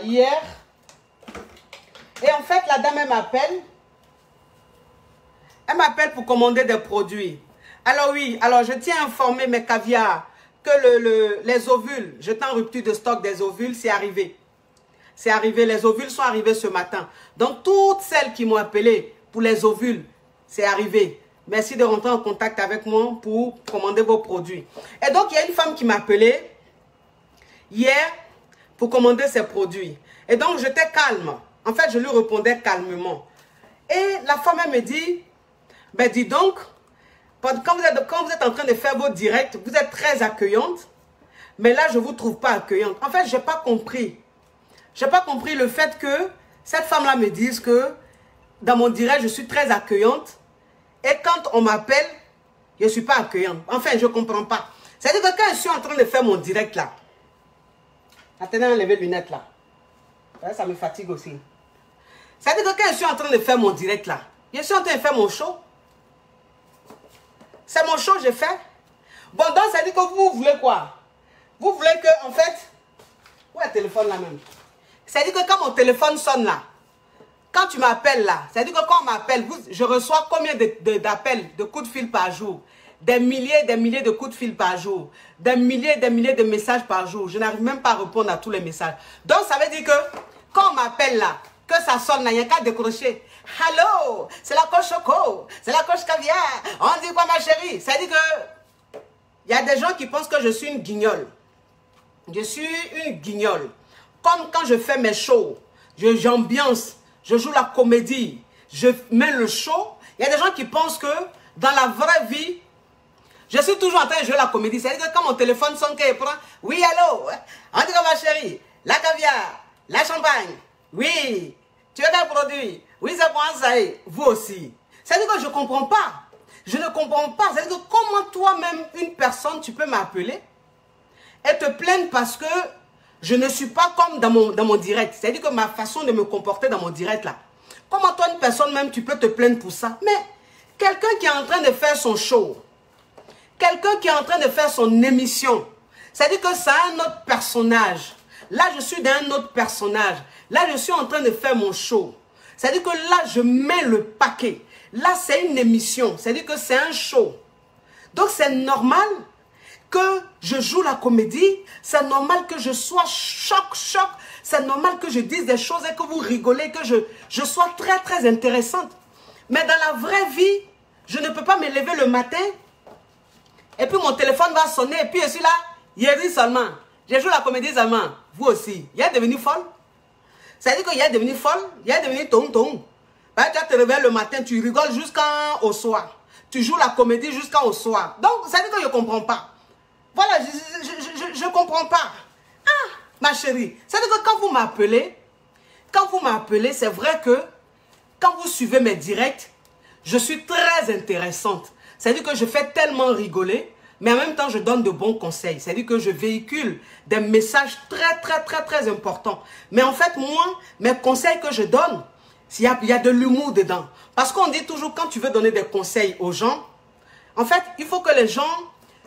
hier. Et en fait, la dame, elle m'appelle. Elle m'appelle pour commander des produits. Alors oui, alors je tiens à informer mes caviars que les ovules, j'étais en rupture de stock des ovules, c'est arrivé. C'est arrivé, les ovules sont arrivés ce matin. Donc toutes celles qui m'ont appelé pour les ovules, c'est arrivé. Merci de rentrer en contact avec moi pour commander vos produits. Et donc il y a une femme qui m'a appelé hier pour commander ses produits. Et donc j'étais calme. En fait, je lui répondais calmement. Et la femme, elle me dit, ben dis donc, quand vous êtes en train de faire vos directs, vous êtes très accueillante. Mais là, je ne vous trouve pas accueillante. En fait, je n'ai pas compris. Je n'ai pas compris le fait que cette femme-là me dise que dans mon direct, je suis très accueillante. Et quand on m'appelle, je ne suis pas accueillante. Enfin, je ne comprends pas. C'est-à-dire que quand je suis en train de faire mon direct là, attendez, enlever les lunettes là. Ça me fatigue aussi. C'est-à-dire que quand je suis en train de faire mon direct là, je suis en train de faire mon show. C'est mon show que j'ai fait. Bon, donc ça dit que vous voulez quoi? Vous voulez que, en fait, où est le téléphone là même? Ça dit que quand mon téléphone sonne là, quand tu m'appelles là, ça dit que quand on m'appelle, je reçois combien d'appels, de coups de fil par jour? Des milliers de coups de fil par jour. Des milliers de messages par jour. Je n'arrive même pas à répondre à tous les messages. Donc ça veut dire que quand on m'appelle là, que ça sonne là, il n'y a qu'à décrocher. Allô, c'est la coche choco, c'est la coche caviar. On dit quoi ma chérie? Ça dit que il y a des gens qui pensent que je suis une guignole. Je suis une guignole. Comme quand je fais mes shows, j'ambiance, je joue la comédie, je mets le show. Il y a des gens qui pensent que dans la vraie vie, je suis toujours en train de jouer la comédie. C'est-à-dire que quand mon téléphone sonne, qu'il prend, oui, allô, on dit quoi ma chérie? La caviar, la champagne, oui. Tu veux des produits? Oui, c'est pour ça. Vous aussi. C'est-à-dire que je ne comprends pas. Je ne comprends pas. C'est-à-dire que comment toi-même, une personne, tu peux m'appeler et te plaindre parce que je ne suis pas comme dans mon direct. C'est-à-dire que ma façon de me comporter dans mon direct là. Comment toi, une personne même, tu peux te plaindre pour ça? Mais quelqu'un qui est en train de faire son show, quelqu'un qui est en train de faire son émission, c'est-à-dire que c'est un autre personnage. Là, je suis dans un autre personnage. Là, je suis en train de faire mon show. C'est-à-dire que là, je mets le paquet. Là, c'est une émission. C'est-à-dire que c'est un show. Donc, c'est normal que je joue la comédie. C'est normal que je sois choc. C'est normal que je dise des choses et que vous rigolez, que je sois très, très intéressante. Mais dans la vraie vie, je ne peux pas me lever le matin. Et puis, mon téléphone va sonner. Et puis, je suis là, hier seulement. Je joue la comédie seulement. Vous aussi. Il est devenu folle. Ça veut dire qu'il est devenu folle. Il est devenu ton. Ben, tu vas te réveiller le matin, tu rigoles jusqu'au soir. Tu joues la comédie jusqu'au soir. Donc, ça veut dire que je ne comprends pas. Voilà, je ne comprends pas. Ah, ma chérie. Ça veut dire que quand vous m'appelez, c'est vrai que quand vous suivez mes directs, je suis très intéressante. C'est-à-dire que je fais tellement rigoler. Mais en même temps, je donne de bons conseils. C'est-à-dire que je véhicule des messages très importants. Mais en fait, moi, mes conseils que je donne, il y a de l'humour dedans. Parce qu'on dit toujours, quand tu veux donner des conseils aux gens, en fait, il faut que les gens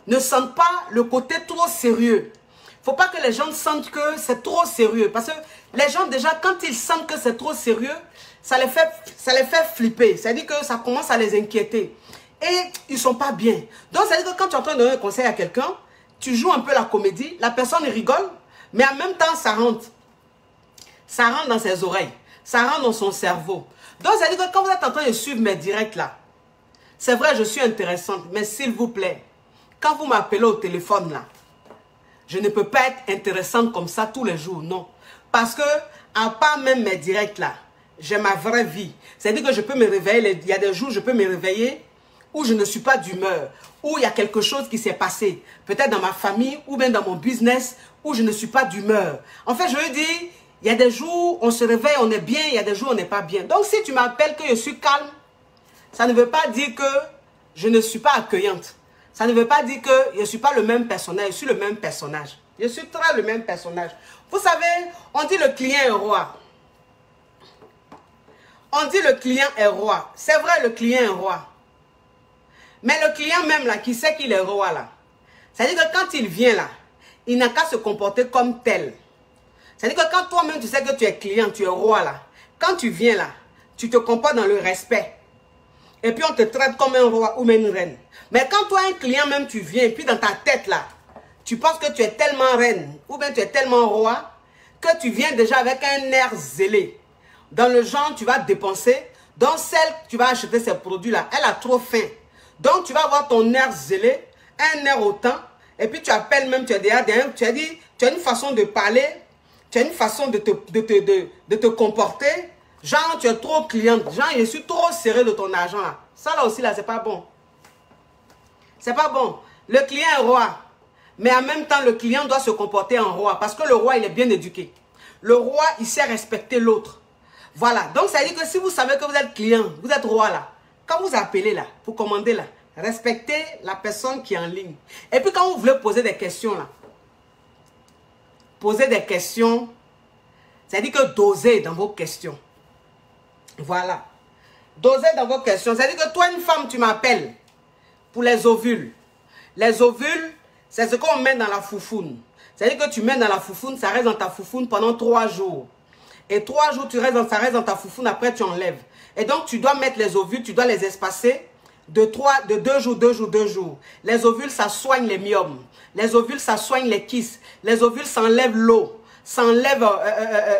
ne sentent pas le côté trop sérieux. Il ne faut pas que les gens sentent que c'est trop sérieux. Parce que les gens, déjà, quand ils sentent que c'est trop sérieux, ça les fait flipper. C'est-à-dire que ça commence à les inquiéter. Et ils ne sont pas bien. Donc, ça veut dire que quand tu es en train de donner un conseil à quelqu'un, tu joues un peu la comédie, la personne rigole, mais en même temps, ça rentre. Ça rentre dans ses oreilles. Ça rentre dans son cerveau. Donc, ça veut dire que quand vous êtes en train de suivre mes directs là, c'est vrai, je suis intéressante, mais s'il vous plaît, quand vous m'appelez au téléphone là, je ne peux pas être intéressante comme ça tous les jours, non. Parce que, à part même mes directs là, j'ai ma vraie vie. C'est-à-dire que je peux me réveiller, il y a des jours, je peux me réveiller où je ne suis pas d'humeur, où il y a quelque chose qui s'est passé, peut-être dans ma famille ou bien dans mon business, où je ne suis pas d'humeur. En fait, je veux dire, il y a des jours, on se réveille, on est bien, il y a des jours, on n'est pas bien. Donc, si tu m'appelles que je suis calme, ça ne veut pas dire que je ne suis pas accueillante. Ça ne veut pas dire que je ne suis pas le même personnage, je suis le même personnage. Je suis très le même personnage. Vous savez, on dit le client est roi. On dit le client est roi. C'est vrai, le client est roi. Mais le client même là, qui sait qu'il est roi là, c'est-à-dire que quand il vient là, il n'a qu'à se comporter comme tel. C'est-à-dire que quand toi-même, tu sais que tu es client, tu es roi là. Quand tu viens là, tu te comportes dans le respect. Et puis on te traite comme un roi ou même une reine. Mais quand toi, un client même, tu viens, et puis dans ta tête là, tu penses que tu es tellement reine ou bien tu es tellement roi que tu viens déjà avec un air zélé. Dans le genre, tu vas dépenser. Donc celle que tu vas acheter ces produits-là, elle a trop faim. Donc tu vas avoir ton air zélé, un air autant. Et puis tu appelles même, tu as dit, tu as une façon de parler, tu as une façon de te comporter. Genre, tu es trop cliente. Genre, je suis trop serré de ton argent là. Ça là aussi, là, c'est pas bon. C'est pas bon. Le client est roi. Mais en même temps, le client doit se comporter en roi. Parce que le roi, il est bien éduqué. Le roi, il sait respecter l'autre. Voilà. Donc, ça veut dire que si vous savez que vous êtes client, vous êtes roi là. Quand vous appelez là, pour commander là, respectez la personne qui est en ligne. Et puis, quand vous voulez poser des questions là, posez des questions. Ça veut dire que dosez dans vos questions. Voilà. Dosez dans vos questions. C'est-à-dire que toi, une femme, tu m'appelles pour les ovules. Les ovules, c'est ce qu'on met dans la foufoune. C'est-à-dire que tu mets dans la foufoune, ça reste dans ta foufoune pendant 3 jours. Et 3 jours, ça reste dans ta foufoune, après tu enlèves. Et donc, tu dois mettre les ovules, tu dois les espacer de 2 jours, 2 jours, 2 jours. Les ovules, ça soigne les myomes. Les ovules, ça soigne les kystes. Les ovules, ça enlève l'eau. Ça enlève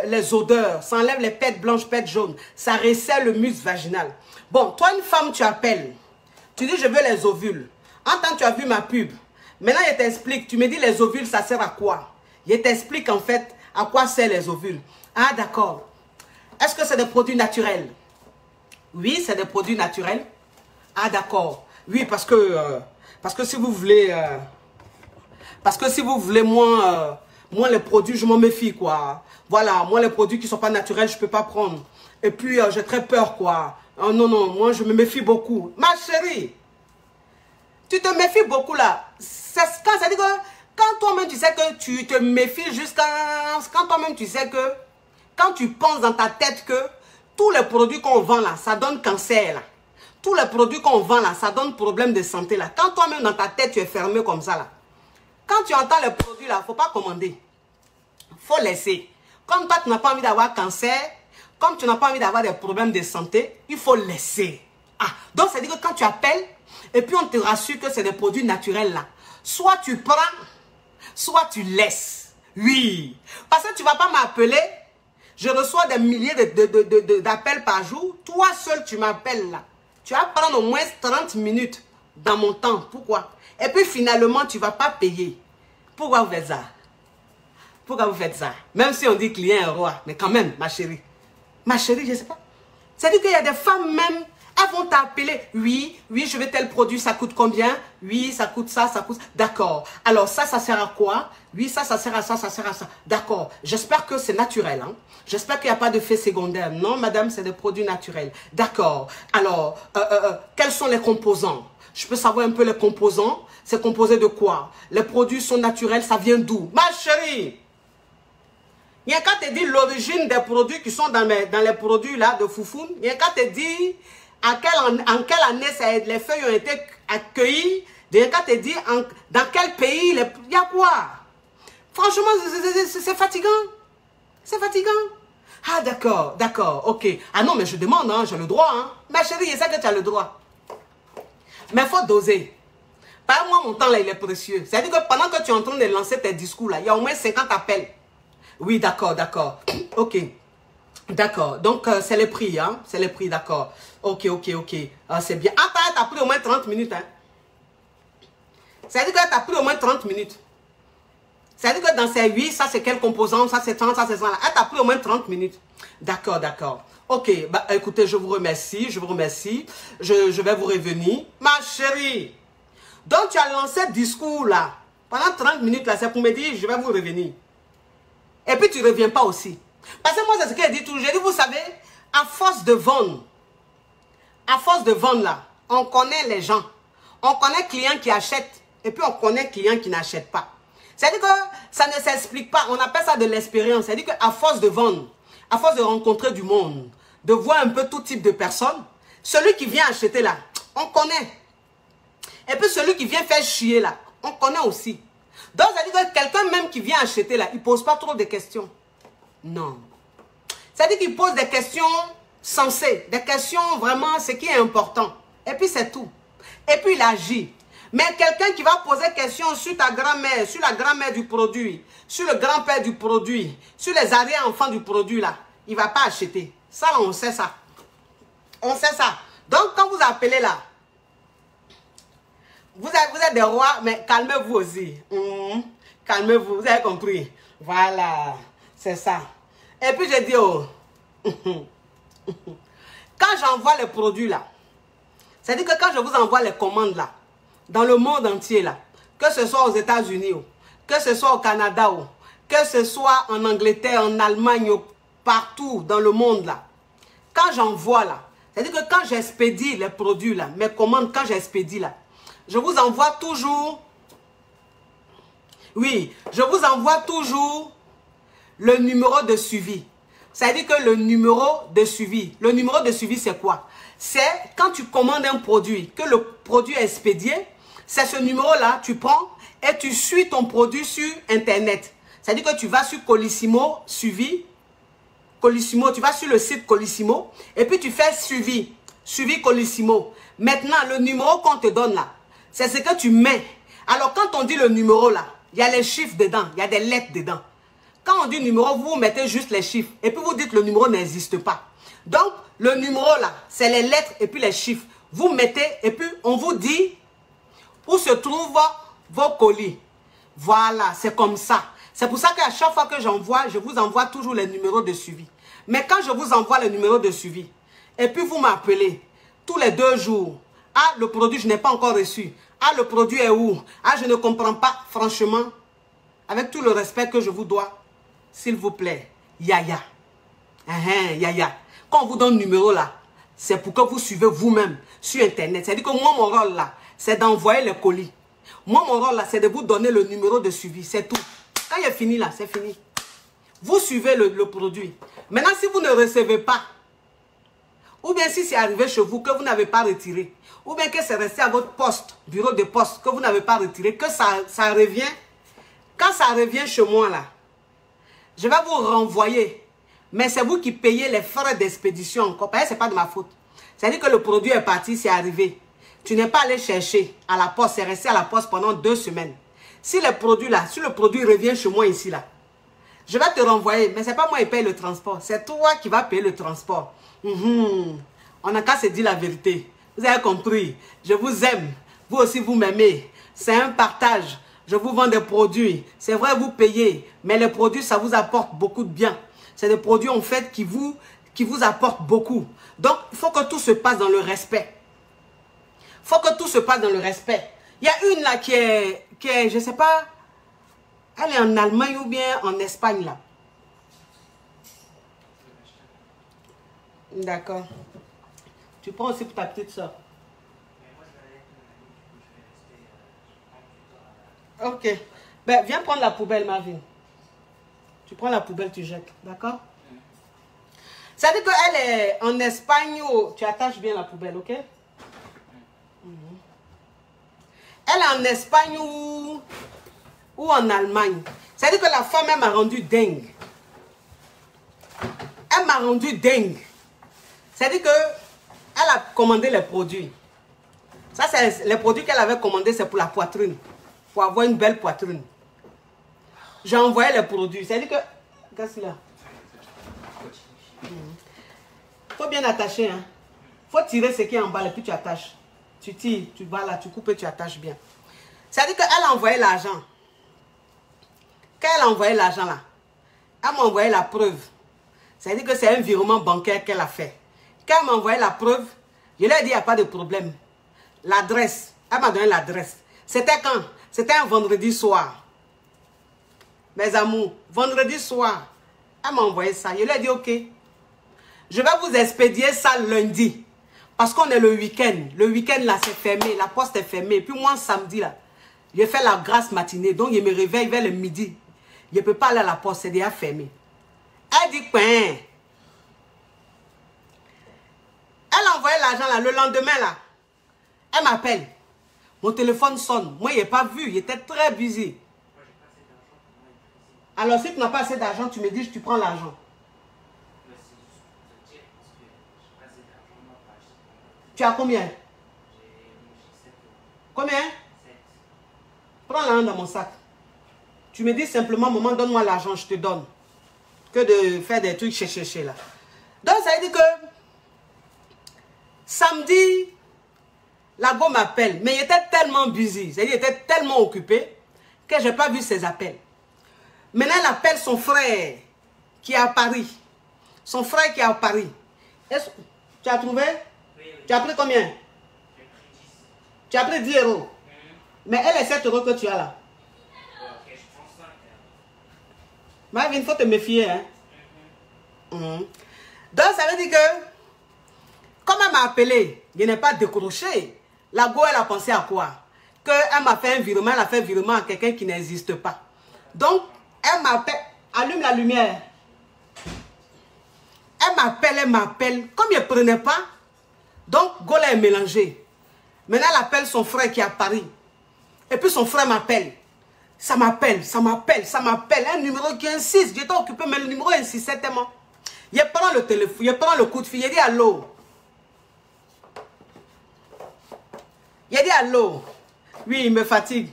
les odeurs, ça enlève les pètes blanches, pètes jaunes. Ça resserre le muscle vaginal. Bon, toi, une femme, tu appelles. Tu dis, je veux les ovules. En temps, tu as vu ma pub. Maintenant, je t'explique. Tu me dis, les ovules, ça sert à quoi? Je t'explique, en fait, à quoi servent les ovules. Ah, d'accord. Est-ce que c'est des produits naturels? Oui, c'est des produits naturels. Ah, d'accord. Oui, parce que si vous voulez... moi, les produits, je m'en méfie, quoi. Voilà, moi, les produits qui ne sont pas naturels, je ne peux pas prendre. Et puis, j'ai très peur, quoi. Oh, non, non, moi, je me méfie beaucoup. Ma chérie, tu te méfies beaucoup, là. Ça veut dire que quand toi-même, tu sais que tu te méfies jusqu'à... Quand toi-même, tu sais que... Quand tu penses dans ta tête que tous les produits qu'on vend, là, ça donne cancer, là. Tous les produits qu'on vend, là, ça donne problème de santé, là. Quand toi-même, dans ta tête, tu es fermé comme ça, là. Quand tu entends les produits là, il ne faut pas commander. Il faut laisser. Comme toi, tu n'as pas envie d'avoir cancer, comme tu n'as pas envie d'avoir des problèmes de santé, il faut laisser. Ah, donc, ça veut dire que quand tu appelles, et puis on te rassure que c'est des produits naturels là, soit tu prends, soit tu laisses. Oui. Parce que tu ne vas pas m'appeler. Je reçois des milliers d'appels par jour. Toi seul, tu m'appelles là. Tu vas prendre au moins 30 minutes dans mon temps. Pourquoi? Et puis finalement, tu ne vas pas payer. Pourquoi vous faites ça? Pourquoi vous faites ça? Même si on dit client est roi. Mais quand même, ma chérie. Ma chérie, je ne sais pas. C'est-à-dire qu'il y a des femmes même, elles vont t'appeler. Oui, oui, je veux tel produit, ça coûte combien? Oui, ça coûte ça, ça coûte... D'accord. Alors ça sert à quoi? Oui, ça sert à ça, ça sert à ça. D'accord. J'espère que c'est naturel. Hein? J'espère qu'il n'y a pas d'effet secondaire. Non, madame, c'est des produits naturels. D'accord. Alors, quels sont les composants? Je peux savoir un peu les composants. C'est composé de quoi? Les produits sont naturels, ça vient d'où? Ma chérie, il n'y a qu'à te dire l'origine des produits qui sont dans les produits là de foufoune. Il n'y a qu'à te dire en quelle année les feuilles ont été accueillies. Il n'y a qu'à te dire dans quel pays. Il y a quoi? Franchement, c'est fatigant. C'est fatigant. Ah d'accord, d'accord, ok. Ah non, mais je demande, hein, j'ai le droit. Hein. Ma chérie, je sais que tu as le droit. Mais il faut doser. Par moi, mon temps là, il est précieux. C'est-à-dire que pendant que tu es en train de lancer tes discours là, il y a au moins 50 appels. Oui, d'accord, d'accord. Ok. D'accord. Donc, c'est le prix, hein. C'est le prix, d'accord. Ok, ok, ok. Ah, c'est bien. Ah, t'as pris au moins 30 minutes, hein. C'est-à-dire que t'as pris au moins 30 minutes. C'est-à-dire que dans ces 8, ça c'est quel composant, ça c'est 30, ça c'est 100 là. Ah, t'as pris au moins 30 minutes. D'accord, d'accord. Ok, bah écoutez, je vous remercie, je vous remercie. Je vais vous revenir. Ma chérie, donc tu as lancé ce discours là. Pendant 30 minutes là, c'est pour me dire, je vais vous revenir. Et puis tu ne reviens pas aussi. Parce que moi, c'est ce qu'elle dit toujours. J'ai dit, vous savez, à force de vendre là, on connaît les gens. On connaît clients qui achètent. Et puis on connaît clients qui n'achètent pas. C'est-à-dire que ça ne s'explique pas. On appelle ça de l'expérience. C'est-à-dire qu'à force de vendre, à force de rencontrer du monde, de voir un peu tout type de personnes, celui qui vient acheter là, on connaît. Et puis celui qui vient faire chier là, on connaît aussi. Donc, ça veut dire que quelqu'un même qui vient acheter là, il ne pose pas trop de questions. Non. C'est-à-dire qu'il pose des questions sensées, des questions vraiment, ce qui est important. Et puis c'est tout. Et puis il agit. Mais quelqu'un qui va poser question sur ta grand-mère, sur la grand-mère du produit, sur le grand-père du produit, sur les arrière-enfants du produit là, il ne va pas acheter. Ça, là, on sait ça. On sait ça. Donc, quand vous appelez là, vous êtes des rois, mais calmez-vous aussi. Calmez-vous, vous avez compris. Voilà, c'est ça. Et puis, je dis, oh, quand j'envoie les produits là, c'est-à-dire que quand je vous envoie les commandes là, dans le monde entier là, que ce soit aux États-Unis, que ce soit au Canada, que ce soit en Angleterre, en Allemagne, partout dans le monde là, quand j'envoie là, c'est-à-dire que quand j'expédie les produits là, mes commandes, quand j'expédie là, je vous envoie toujours, oui, je vous envoie toujours le numéro de suivi. C'est-à-dire que le numéro de suivi c'est quoi? C'est quand tu commandes un produit, que le produit est expédié, c'est ce numéro-là, tu prends et tu suis ton produit sur Internet. C'est-à-dire que tu vas sur Colissimo, suivi, Colissimo, tu vas sur le site Colissimo et puis tu fais suivi Colissimo. Maintenant, le numéro qu'on te donne là, c'est ce que tu mets. Alors, quand on dit le numéro là, il y a les chiffres dedans, il y a des lettres dedans. Quand on dit numéro, vous mettez juste les chiffres et puis vous dites le numéro n'existe pas. Donc, le numéro là, c'est les lettres et puis les chiffres. Vous mettez et puis on vous dit où se trouvent vos colis. Voilà, c'est comme ça. C'est pour ça qu'à chaque fois que j'envoie, je vous envoie toujours les numéros de suivi. Mais quand je vous envoie les numéros de suivi, et puis vous m'appelez tous les 2 jours. Ah, le produit, je n'ai pas encore reçu. Ah, le produit est où? Ah, je ne comprends pas. Franchement, avec tout le respect que je vous dois, s'il vous plaît, yaya. Yaya. Quand on vous donne le numéro là, c'est pour que vous suivez vous-même sur Internet. C'est-à-dire que moi, mon rôle là, c'est d'envoyer les colis. Moi, mon rôle là, c'est de vous donner le numéro de suivi. C'est tout. Quand il est fini là, c'est fini. Vous suivez le produit. Maintenant, si vous ne recevez pas, ou bien si c'est arrivé chez vous que vous n'avez pas retiré, ou bien que c'est resté à votre poste, bureau de poste, que vous n'avez pas retiré, que ça revient, quand ça revient chez moi là, je vais vous renvoyer. Mais c'est vous qui payez les frais d'expédition encore. Parce que ce n'est pas de ma faute. C'est-à-dire que le produit est parti, c'est arrivé. Tu n'es pas allé chercher à la poste, c'est resté à la poste pendant 2 semaines. Si le produit revient chez moi ici là, je vais te renvoyer. Mais ce n'est pas moi qui paye le transport. C'est toi qui vas payer le transport. On n'a qu'à se dire la vérité. Vous avez compris. Je vous aime. Vous aussi, vous m'aimez. C'est un partage. Je vous vends des produits. C'est vrai, vous payez. Mais les produits, ça vous apporte beaucoup de bien. C'est des produits en fait qui vous apportent beaucoup. Donc, il faut que tout se passe dans le respect. Il faut que tout se passe dans le respect. Il y a une là qui est je ne sais pas, elle est en Allemagne ou bien en Espagne là. D'accord. Tu prends aussi pour ta petite soeur. Ok. Ben, viens prendre la poubelle, Marvin. Tu prends la poubelle, tu jettes. D'accord? Ça veut dire qu'elle est en Espagne où tu attaches bien la poubelle, ok? Elle est en Espagne ou en Allemagne. Ça veut dire que la femme, elle m'a rendu dingue. Elle m'a rendu dingue. Ça veut dire qu'elle a commandé les produits. Ça, c'est les produits qu'elle avait commandés, c'est pour la poitrine. Pour avoir une belle poitrine. J'ai envoyé les produits. C'est-à-dire que... Qu'est-ce qu'il y a? Il faut bien attacher. Il faut tirer ce qui est en bas et puis tu attaches. Tu tires, tu vas là, tu coupes et tu attaches bien. C'est-à-dire qu'elle a envoyé l'argent. Quand elle a envoyé l'argent là, elle m'a envoyé la preuve. C'est-à-dire que c'est un virement bancaire qu'elle a fait. Quand elle m'a envoyé la preuve, je lui ai dit il n'y a pas de problème. L'adresse, elle m'a donné l'adresse. C'était quand? C'était un vendredi soir. Mes amours, vendredi soir, elle m'a envoyé ça. Je lui ai dit, ok, je vais vous expédier ça lundi. Parce qu'on est le week-end. Le week-end, là, c'est fermé. La poste est fermée. Puis moi, samedi, là, j'ai fait la grasse matinée. Donc, je me réveille vers le midi. Je ne peux pas aller à la poste. C'est déjà fermé. Elle dit, ben. Elle a envoyé l'argent, là. Le lendemain, là, elle m'appelle. Mon téléphone sonne. Moi, je n'ai pas vu. Il était très busy. Alors, si tu n'as pas assez d'argent, tu me dis, tu prends l'argent. Tu as combien? Combien? Prends l'argent dans mon sac. Tu me dis simplement, maman, donne-moi l'argent, je te donne. Que de faire des trucs chez là. Donc, ça veut dire que samedi, la go m'appelle, mais il était tellement busy, c'est-à-dire il était tellement occupé que je n'ai pas vu ses appels. Maintenant, il appelle son frère qui est à Paris. Son frère qui est à Paris. Tu as trouvé? Oui. Tu as pris combien? J'ai pris 10. Tu as pris 10 euros. Mais elle est 7 euros que tu as là. Ok, je prends 5. Mais il faut te méfier. Hein? Donc, ça veut dire que, comme elle m'a appelé, je n'ai pas décroché. La go, elle a pensé à quoi? Qu'elle m'a fait un virement, elle a fait un virement à quelqu'un qui n'existe pas. Donc, elle m'appelle, allume la lumière. Elle m'appelle. Comme elle ne prenait pas, donc Gola est mélangé. Maintenant, elle appelle son frère qui est à Paris. Et puis son frère m'appelle. Ça m'appelle. Un numéro qui insiste. J'étais occupé, mais le numéro insistait tellement. Je prends le téléphone, je prends le coup de fil, je dis allô. Il a dit allô. Oui, il me fatigue.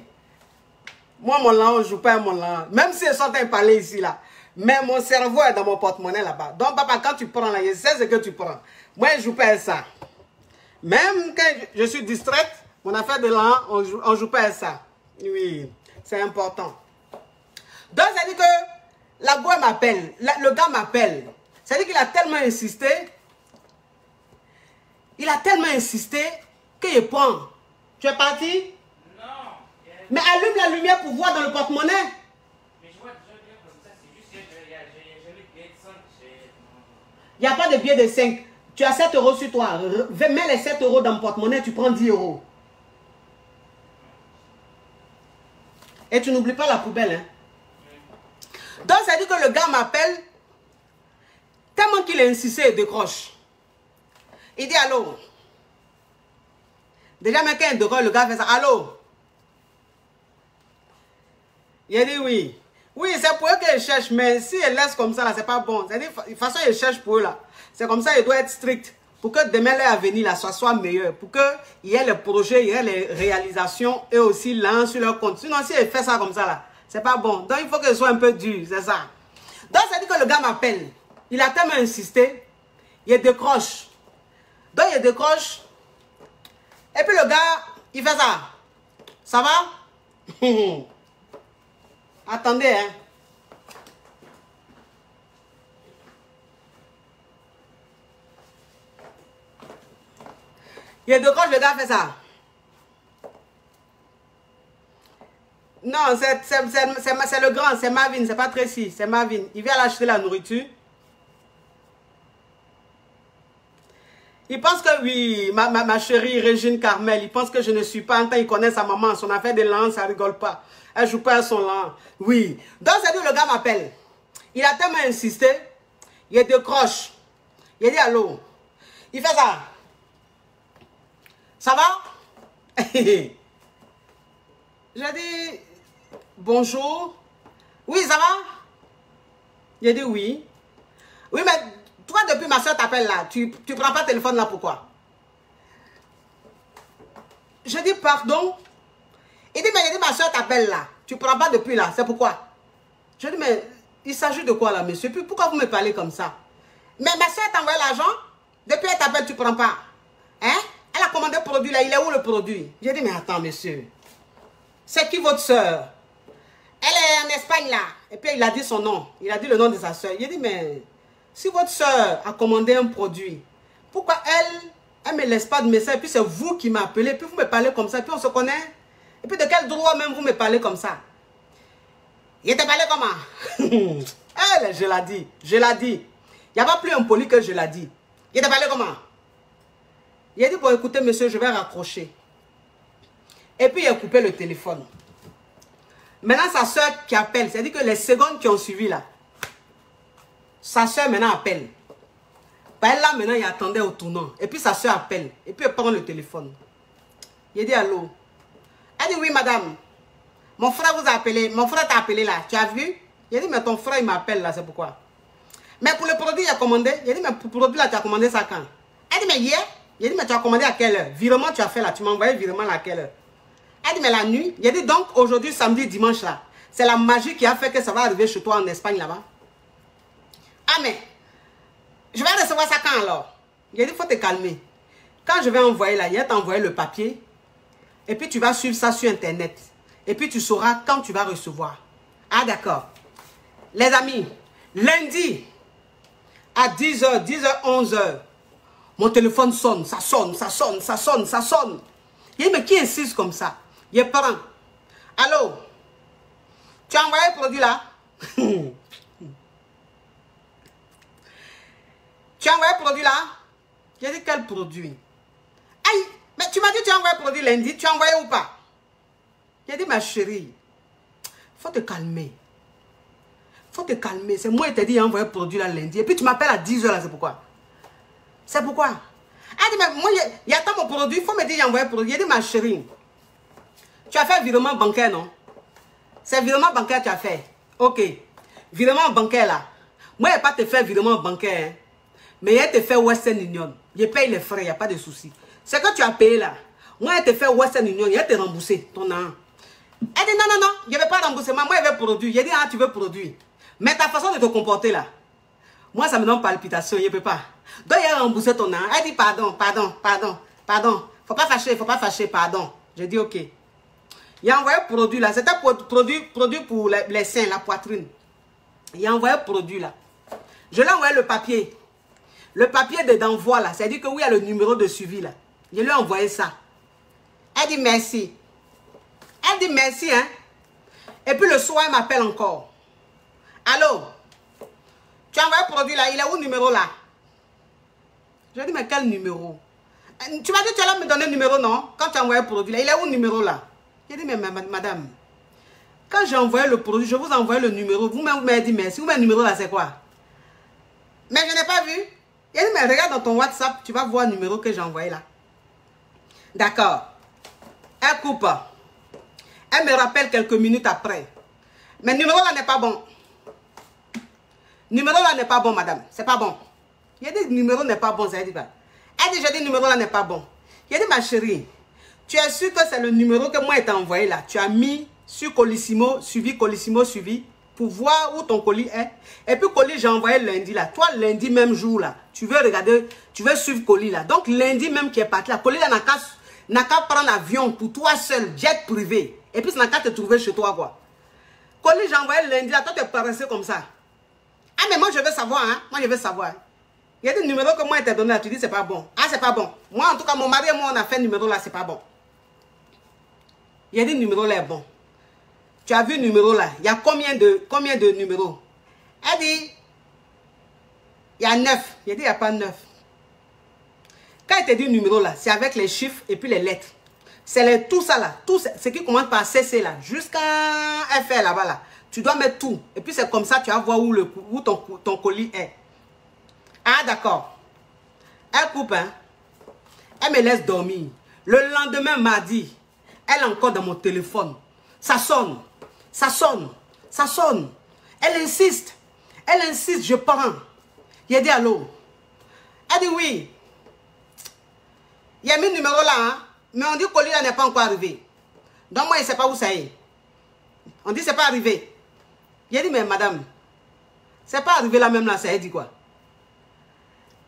Moi, mon langue, je joue pas mon langue. Même si je sont en train de parler ici, là. Mais mon cerveau est dans mon porte-monnaie là-bas. Donc, papa, quand tu prends là, je sais ce que tu prends. Moi, je joue pas à ça. Même quand je suis distraite, mon affaire de langue, on joue pas à ça. Oui, c'est important. Donc, ça dit que la boîte m'appelle. Le gars m'appelle. Ça dit qu'il a tellement insisté. Il a tellement insisté qu'il prend. Tu es parti? Non. Mais allume la lumière pour voir dans le porte-monnaie. Mais je vois déjà bien comme ça, c'est juste que j'ai le billet de 5. Il n'y a pas de billet de 5. Tu as 7 euros sur toi. Mets les 7 euros dans le porte-monnaie, tu prends 10 euros. Et tu n'oublies pas la poubelle. Hein? Donc, ça dit que le gars m'appelle. Tellement qu'il a insisté, il décroche. Il dit allô. Déjà, même quand il décroche, le gars fait ça. Allô. Il dit oui. Oui, c'est pour eux qu'elle cherche, mais si elle laisse comme ça, là, c'est pas bon. C'est-à-dire, de toute façon, elle cherche pour eux, là. C'est comme ça, il doit être strict. Pour que demain, leur avenir, là, soit meilleur. Pour qu'il y ait les projets, il y ait les réalisations, et aussi l'un sur leur compte. Sinon, si elle fait ça comme ça, là, c'est pas bon. Donc, il faut qu'elle soit un peu dure, c'est ça. Donc, ça dit que le gars m'appelle. Il a tellement insisté, il décroche. Donc, il décroche. Et puis, le gars, il fait ça. Ça va? Attendez, hein. Il décroche, le gars fait ça. Non, c'est le grand, c'est Marvin, c'est pas Tracy, c'est Marvin. Il vient acheter la nourriture. Il pense que oui, ma chérie Régine Carmel, il pense que je ne suis pas en temps, il connaît sa maman, son affaire de langue, ça rigole pas. Elle joue pas à son langue. Oui. Donc, c'est dit, le gars m'appelle. Il a tellement insisté, il décroche. Il dit allô. Il fait ça. Ça va? J'ai dit bonjour. Oui, ça va? Il dit oui. Oui, mais toi, depuis ma soeur t'appelle là, tu prends pas le téléphone là, pourquoi? Je dis pardon. Il dit, mais ma soeur t'appelle là, tu prends pas depuis là, c'est pourquoi? Je dis, mais il s'agit de quoi là, monsieur? Puis pourquoi vous me parlez comme ça? Mais ma soeur t'a envoyé l'argent, depuis elle t'appelle, tu prends pas. Hein? Elle a commandé le produit là, il est où le produit? J'ai dit, mais attends, monsieur, c'est qui votre soeur? Elle est en Espagne là. Et puis il a dit son nom, il a dit le nom de sa soeur. J'ai dit, mais si votre soeur a commandé un produit, pourquoi elle me laisse pas de message? Et puis c'est vous qui m'appelez, puis vous me parlez comme ça, puis on se connaît. Et puis de quel droit même vous me parlez comme ça? Il te parlait comment? Elle, je l'ai dit, je l'ai dit. Il n'y a pas plus impoli que je l'ai dit. Il te parlait comment? Il a dit, bon écoutez monsieur, je vais raccrocher. Et puis il a coupé le téléphone. Maintenant sa soeur qui appelle, c'est-à-dire que les secondes qui ont suivi là, sa soeur maintenant appelle. Ben là maintenant il attendait au tournant. Et puis sa soeur appelle. Et puis elle prend le téléphone. Il dit allô. Elle dit oui madame. Mon frère vous a appelé. Mon frère t'a appelé là. Tu as vu? Il a dit, mais ton frère, il m'appelle là, c'est pourquoi. Mais pour le produit, il a commandé. Il a dit, mais pour le produit là, tu as commandé ça quand? Elle dit, mais hier. Il a dit, mais tu as commandé à quelle heure? Virement, tu as fait là, tu m'as envoyé virement là à quelle heure? Elle dit, mais la nuit. Il a dit, donc aujourd'hui, samedi, dimanche là, c'est la magie qui a fait que ça va arriver chez toi en Espagne là-bas. Ah, mais je vais recevoir ça quand alors? Il a dit, il faut te calmer. Quand je vais envoyer là, il va t'envoyer le papier. Et puis tu vas suivre ça sur Internet. Et puis tu sauras quand tu vas recevoir. Ah, d'accord. Les amis, lundi, à 10h, 11h, mon téléphone sonne, ça sonne, ça sonne, ça sonne, ça sonne. Il dit, mais qui insiste comme ça? Il prend. Allô? Tu as envoyé le produit là? Tu as envoyé le produit là? J'ai dit, quel produit? Aïe, mais tu m'as dit que tu as envoyé le produit lundi, tu as envoyé ou pas? J'ai dit, ma chérie, faut te calmer. Faut te calmer. C'est moi qui t'ai dit, j'ai envoyé le produit là lundi. Et puis tu m'appelles à 10h là, c'est pourquoi? C'est pourquoi? Elle dit, mais moi, il y a tant mon produit, il faut me dire, j'ai envoyé le produit. J'ai dit, ma chérie, tu as fait un virement bancaire, non? C'est virement bancaire que tu as fait. Ok. Virement bancaire là. Moi, je n'ai pas te fait virement bancaire. Hein. Mais je te fait Western Union. Je paye les frais, il n'y a pas de souci. C'est que tu as payé là. Moi, je te fait Western Union, je te rembourser ton an. Elle dit, non, non, non, je ne vais pas rembourser. Moi, je veux produire. Je dis, ah, tu veux produire. Mais ta façon de te comporter là, moi, ça me donne palpitation, je ne peux pas. Donc, il a remboursé ton an. Elle dit, pardon, pardon, pardon, pardon. Faut pas fâcher, pardon. Je dis, ok. Il a envoyé un produit là. C'était produit pour les seins, la poitrine. Il a envoyé un produit là. Je lui ai envoyé le papier. Le papier d'envoi là. C'est-à-dire que oui, il y a le numéro de suivi là. Je lui ai envoyé ça. Elle dit merci. Elle dit merci, hein. Et puis le soir, elle m'appelle encore. Allô? Tu as envoyé le produit là. Il est où le numéro là? Je lui ai dit, mais quel numéro? Tu m'as dit que tu allais me donner le numéro, non? Quand tu as envoyé le produit là. Il est où le numéro là? J'ai dit, mais madame, quand j'ai envoyé le produit, je vous ai envoyé le numéro. Vous m'avez dit merci. Vous, le numéro là, c'est quoi? Mais je n'ai pas vu. Il a dit, mais regarde dans ton WhatsApp, tu vas voir le numéro que j'ai envoyé là. D'accord. Elle coupe. Elle me rappelle quelques minutes après. Mais le numéro là n'est pas bon. Le numéro là n'est pas bon, madame. C'est pas bon. Il a dit, le numéro n'est pas bon. Ça dit pas. Elle dit, j'ai dit, le numéro là n'est pas bon. Il a dit, ma chérie, tu es sûr que c'est le numéro que moi, je t'ai envoyé là. Tu as mis sur Colissimo, suivi, pour voir où ton colis est. Et puis, colis, j'ai envoyé lundi là. Toi, lundi, même jour là, tu veux regarder, tu veux suivre colis là. Donc, lundi même qui est parti là, colis là n'a qu'à prendre l'avion pour toi seul, jet privé. Et puis, ça n'a qu'à te trouver chez toi, quoi. Colis, j'ai envoyé lundi là, toi, tu es paraissé comme ça. Ah, mais moi, je veux savoir, hein. Moi, je veux savoir. Il y a des numéros que moi, je t'ai donné là, tu dis, c'est pas bon. Ah, c'est pas bon. Moi, en tout cas, mon mari et moi, on a fait le numéro là, c'est pas bon. Il y a des numéros là, bon. Tu as vu le numéro là? Il y a combien de numéros? Elle dit, il y a 9. Il a dit, il n'y a pas 9. Quand il te dit numéro là, c'est avec les chiffres et puis les lettres. C'est tout ça là. Tout ce qui commence par CC là, jusqu'à FR là-bas là. Tu dois mettre tout. Et puis c'est comme ça, tu vas voir où ton colis est. Ah, d'accord. Elle coupe, hein. Elle me laisse dormir. Le lendemain, mardi, elle est encore dans mon téléphone. Ça sonne. Ça sonne. Ça sonne. Elle insiste. Elle insiste, je prends. Il a dit allô. Elle dit oui. Il y a mis le numéro là, hein. Mais on dit que le colis là n'est pas encore arrivé. Donc moi, je ne sais pas où ça est. On dit c'est pas arrivé. Il a dit, mais madame, c'est pas arrivé là même là, ça dit quoi?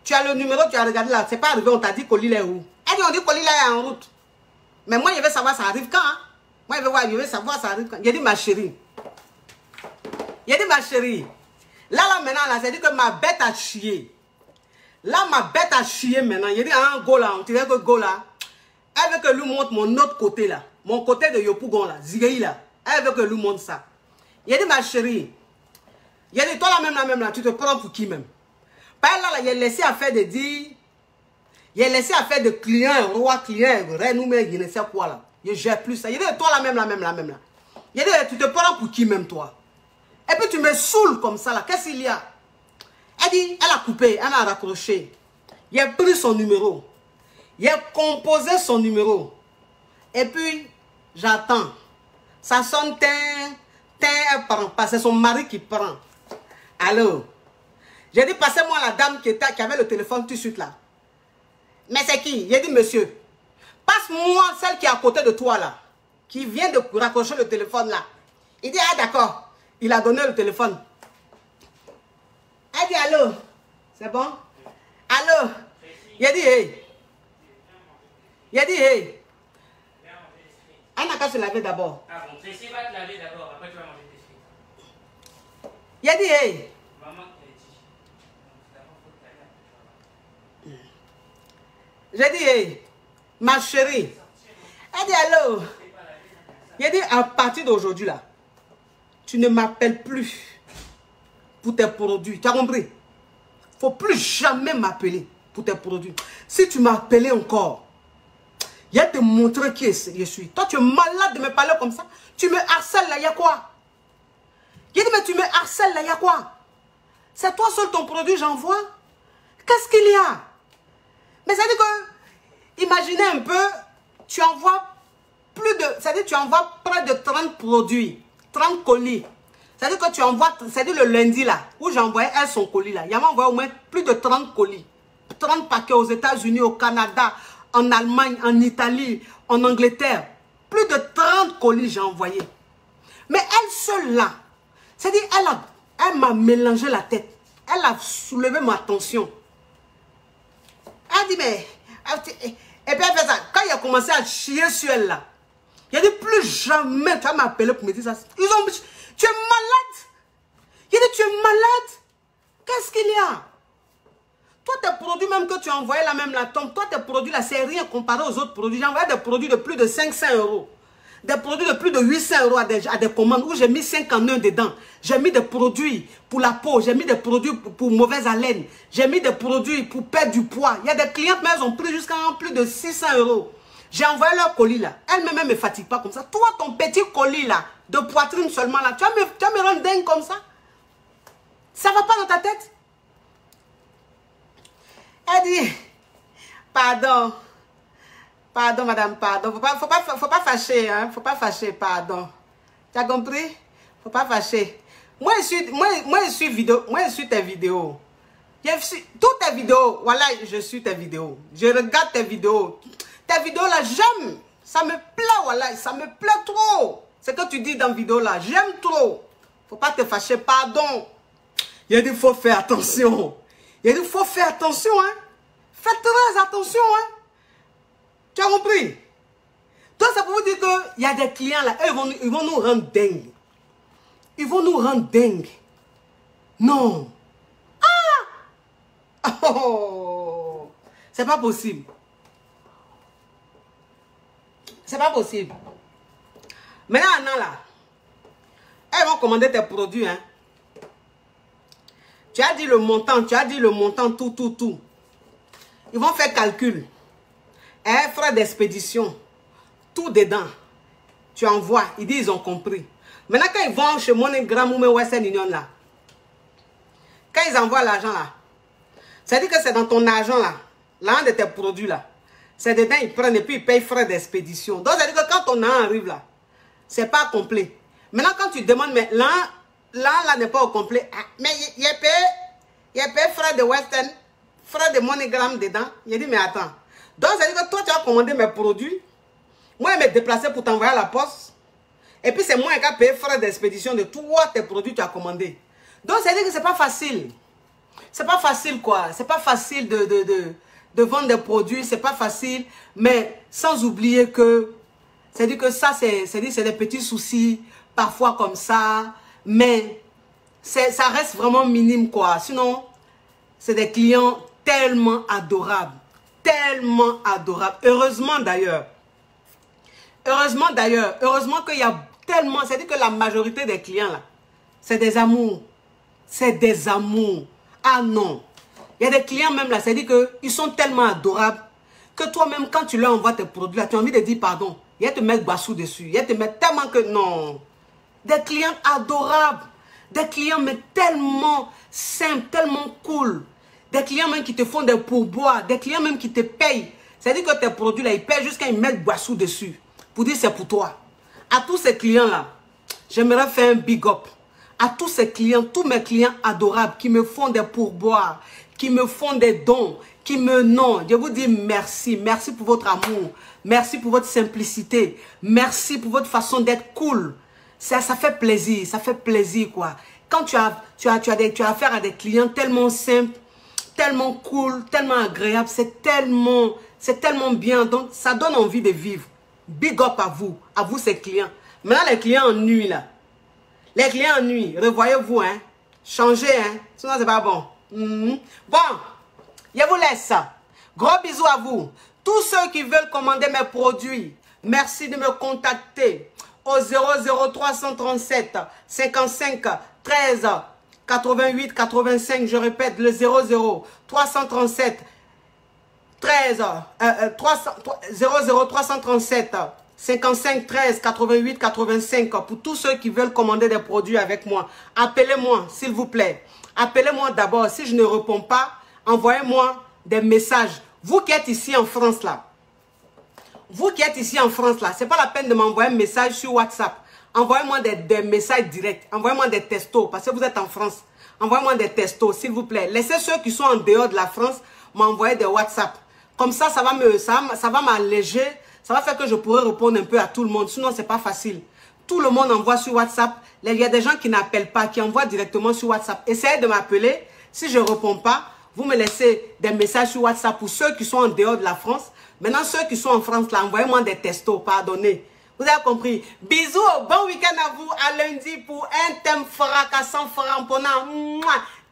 Tu as le numéro, tu as regardé là, c'est pas arrivé, on t'a dit colis là est où? Elle dit, on dit colis là est en route. Mais moi, je veux savoir ça arrive quand, hein? Moi, je veux savoir ça arrive quand. Il a dit, ma chérie. Il a dit, ma chérie. Là, maintenant, là, c'est dit que ma bête a chié. Là, ma bête a chié maintenant. Il a dit, ah, go là, on dirait que go là. Elle veut que lui montre mon autre côté là. Mon côté de Yopougon là, Zigei là. Elle veut que lui montre ça. Il a dit, ma chérie. Il a dit, toi là, même là, tu te prends pour qui même? Par là, il a laissé à faire de dire. Il a laissé à faire de clients, roi, client, reine, mais il ne sait quoi là. Il gère plus ça. Il a dit, toi là, même là. Il a dit, tu te prends pour qui même toi? Et puis tu me saoules comme ça là. Qu'est-ce qu'il y a? Elle dit, elle a coupé, elle a raccroché. Il a pris son numéro. Il a composé son numéro. Et puis, j'attends. Ça sonne, tin, elle prend pas. C'est son mari qui prend. Allô? J'ai dit, passez-moi la dame qui avait le téléphone tout de suite là. Mais c'est qui? J'ai dit, monsieur, passe-moi celle qui est à côté de toi là. Qui vient de raccrocher le téléphone là. Il dit, ah d'accord. Il a donné le téléphone. Elle dit, allô? C'est bon? Allô? Il a dit, hey. Il a dit, hey. Elle n'a qu'à se laver d'abord. Ah bon, Tracy va te laver d'abord, après tu vas manger tes frites. Il a dit, hey. Maman, J'ai dit, hey, ma chérie. Elle dit, allô. Il a dit, à partir d'aujourd'hui là, tu ne m'appelles plus pour tes produits. Tu as compris? Il ne faut plus jamais m'appeler pour tes produits. Si tu m'as appelé encore, il va te montrer qui je suis. Toi, tu es malade de me parler comme ça. Tu me harcèles là, il y a quoi? Il dit, mais tu me harcèles là, il y a quoi? C'est toi seul ton produit, j'envoie. Qu'est-ce qu'il y a? Mais ça veut dire que, imaginez un peu, tu envoies plus de, ça veut dire que tu envoies près de 30 produits, 30 colis. Ça veut dire que tu envoies, ça veut dire le lundi là, où j'ai envoyé elle son colis là. Il m'a envoyé au moins plus de 30 colis. 30 paquets aux États-Unis, au Canada, en Allemagne, en Italie, en Angleterre. Plus de 30 colis j'ai envoyé. Mais elle seule là, c'est-à-dire elle m'a mélangé la tête. Elle a soulevé ma tension. Elle dit, mais... Et puis elle fait ça. Quand il a commencé à chier sur elle là, il a dit, plus jamais tu vas m'appeler pour me dire ça. Tu es malade. Il a dit, tu es malade. Qu'est-ce qu'il y a? Toi, tes produits même que tu as envoyé là, même la tombe, toi, tes produits là, c'est rien comparé aux autres produits. J'ai envoyé des produits de plus de 500 €. Des produits de plus de 800 € à des commandes où j'ai mis 51 dedans. J'ai mis des produits pour la peau, j'ai mis des produits pour mauvaise haleine, j'ai mis des produits pour perdre du poids. Il y a des clientes, mais elles ont pris jusqu'à plus de 600 €. J'ai envoyé leur colis là. Elle-même ne me fatigue pas comme ça. Toi, ton petit colis là, de poitrine seulement là, tu vas me rendre dingue comme ça? Ça ne va pas dans ta tête? Elle dit, pardon. Pardon, madame, pardon. Faut pas fâcher, hein. Faut pas fâcher, pardon. Tu as compris? Faut pas fâcher. Moi, je suis tes vidéos. Toutes tes vidéos, voilà, je suis tes vidéos. Je regarde tes vidéos. Tes vidéos là, j'aime. Ça me plaît, voilà, ça me plaît trop. Ce que tu dis dans la vidéo là, j'aime trop. Faut pas te fâcher, pardon. Il a dit, faut faire attention. Il a dit, faut faire attention, hein. Faites très attention, hein. Tu as compris? Donc, ça pour vous dire qu'il y a des clients là, eux, ils vont nous rendre dingues. Ils vont nous rendre dingues. Non. Ah! Oh! C'est pas possible. C'est pas possible. Maintenant, là, elles vont commander tes produits, hein. Tu as dit le montant, tout. Ils vont faire calcul. Frais d'expédition, tout dedans. Tu envoies, ils disent ils ont compris. Maintenant, quand ils vont chez MoneyGram ou Western Union là, quand ils envoient l'argent là, ça dit que c'est dans ton argent là, l'un de tes produits là, c'est dedans, ils prennent et puis ils payent frais d'expédition. Donc, ça dit que quand ton argent arrive là, c'est pas complet. Maintenant, quand tu demandes, mais là n'est pas au complet, mais il y a payé frais de Western, frais de MoneyGram dedans. Il a dit, mais attends. Donc, ça veut dire que toi, tu as commandé mes produits. Moi, je me déplacer pour t'envoyer à la poste. Et puis, c'est moi qui ai payé frais d'expédition de tous tes produits que tu as commandés. Donc, ça veut dire que ce n'est pas facile. C'est pas facile, quoi. C'est pas facile de vendre des produits. C'est pas facile. Mais sans oublier que, c'est-à-dire que ça, c'est des petits soucis, parfois comme ça. Mais ça reste vraiment minime, quoi. Sinon, c'est des clients tellement adorables. Tellement adorable. Heureusement d'ailleurs qu'il y a tellement, c'est-à-dire que la majorité des clients là, c'est des amours. C'est des amours. Ah non. Il y a des clients même là, c'est-à-dire qu'ils sont tellement adorables que toi-même, quand tu leur envoies tes produits là, tu as envie de dire pardon. Il va te mettre bassou dessus. Il va te mettre tellement que non. Des clients adorables. Des clients mais tellement simples, tellement cool. Des clients même qui te font des pourboires, des clients même qui te payent. C'est-à-dire que tes produits là, ils payent jusqu'à ils mettent boissou dessus. Pour dire c'est pour toi. À tous ces clients là, j'aimerais faire un big up à tous ces clients, tous mes clients adorables qui me font des pourboires, qui me font des dons, qui me nomment. Je vous dis merci. Merci pour votre amour. Merci pour votre simplicité. Merci pour votre façon d'être cool. Ça fait plaisir. Ça fait plaisir, quoi. Quand tu as affaire à des clients tellement simples, tellement cool, tellement agréable, c'est tellement bien. Donc, ça donne envie de vivre. Big up à vous ces clients. Maintenant, les clients ennuient, là. Les clients ennuient. Revoyez-vous, hein. Changez, hein. Sinon, c'est pas bon. Bon, je vous laisse ça. Gros bisous à vous. Tous ceux qui veulent commander mes produits, merci de me contacter au 00337 55 13 88 85. Je répète, le 00337 13 00337 55 13 88 85 pour tous ceux qui veulent commander des produits avec moi. Appelez-moi, s'il vous plaît. Appelez-moi d'abord. Si je ne réponds pas, envoyez-moi des messages. Vous qui êtes ici en France, là. Vous qui êtes ici en France, là, c'est pas la peine de m'envoyer un message sur WhatsApp. Envoyez-moi des messages directs. Envoyez-moi des textos, parce que vous êtes en France. Envoyez-moi des textos, s'il vous plaît. Laissez ceux qui sont en dehors de la France m'envoyer des WhatsApp. Comme ça, ça va m'alléger. Ça va faire que je pourrai répondre un peu à tout le monde. Sinon, c'est pas facile. Tout le monde envoie sur WhatsApp. Il y a des gens qui n'appellent pas, qui envoient directement sur WhatsApp. Essayez de m'appeler. Si je ne réponds pas, vous me laissez des messages sur WhatsApp pour ceux qui sont en dehors de la France. Maintenant, ceux qui sont en France, là, envoyez-moi des textos, pardonnez. Vous avez compris. Bisous, bon week-end à vous, à lundi pour un thème fracassant, frapponnant.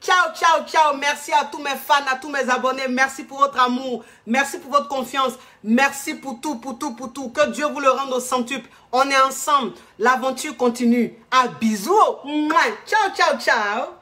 Ciao, ciao, ciao. Merci à tous mes fans, à tous mes abonnés. Merci pour votre amour. Merci pour votre confiance. Merci pour tout, pour tout, pour tout. Que Dieu vous le rende au centuple. On est ensemble. L'aventure continue. À bisous. Ciao, ciao, ciao.